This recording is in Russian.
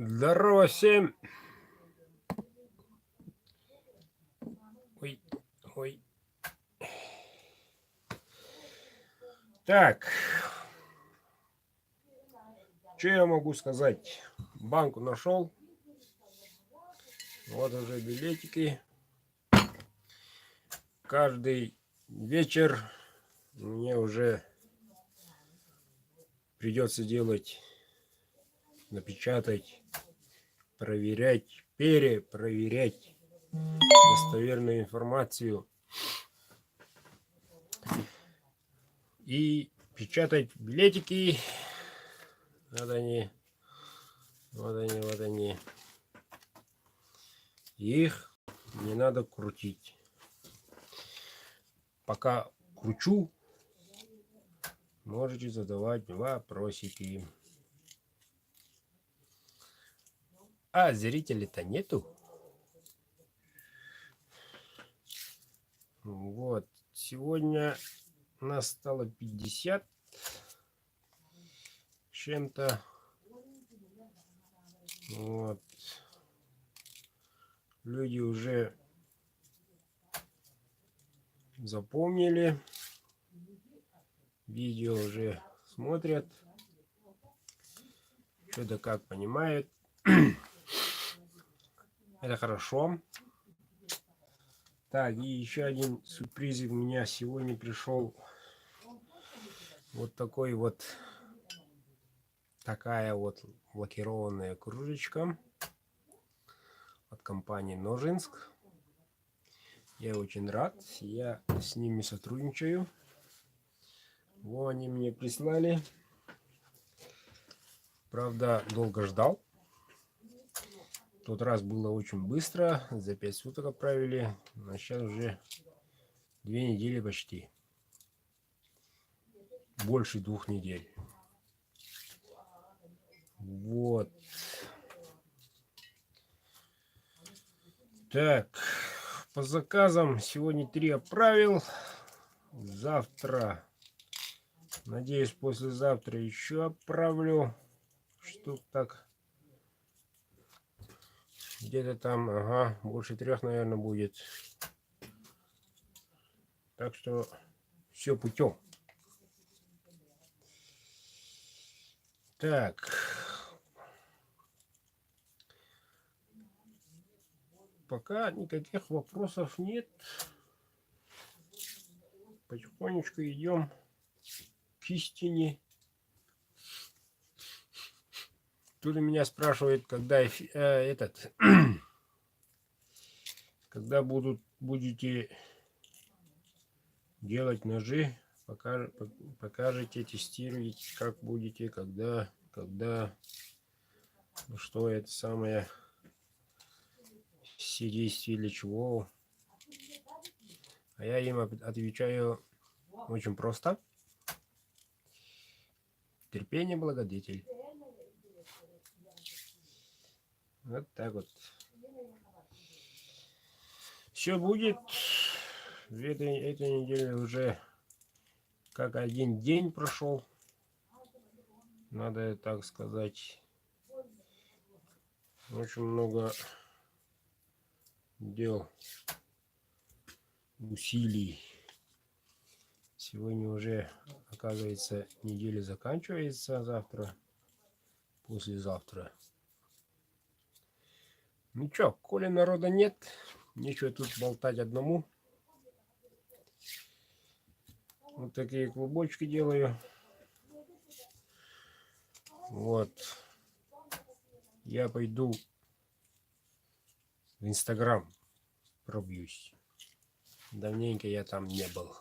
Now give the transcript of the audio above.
Здорово всем! Ой, ой. Так, что я могу сказать? Банку нашел. Вот уже билетики. Каждый вечер мне уже придется делать, напечатать, проверять, перепроверять достоверную информацию и печатать билетики. Вот они, вот они, вот они. Их не надо крутить. Пока кручу, можете задавать вопросики. А зрителей-то нету. Вот. Сегодня нас стало 50 чем-то. Вот. Люди уже запомнили. Видео уже смотрят. Что-то как понимают. Это хорошо. Так, и еще один сюрприз у меня сегодня пришел. Вот такой вот, такая вот лакированная кружечка от компании Ножинск. Я очень рад, я с ними сотрудничаю. Вот они мне прислали. Правда, долго ждал. В тот раз было очень быстро, за 5 суток отправили, а сейчас уже 2 недели почти. Больше 2 недель. Вот. Так, по заказам сегодня 3 отправил. Завтра, надеюсь, послезавтра еще отправлю. Штук так. Где-то там, ага, больше 3, наверное, будет. Так что все путем. Так. Пока никаких вопросов нет. Потихонечку идем к истине. Тут у меня спрашивает, когда когда будете делать ножи, покажете, тестируете, как будете, когда, что это самое, все действия для чего. А я им отвечаю очень просто. Терпение благодетель. Вот так вот. Все будет. В этой неделе уже как один день прошел. Надо так сказать. Очень много дел, усилий. Сегодня уже, оказывается, неделя заканчивается, завтра, послезавтра. Ну чё, коли народа нет, нечего тут болтать одному. Вот такие клубочки делаю. Вот. Я пойду в Инстаграм пробьюсь. Давненько я там не был.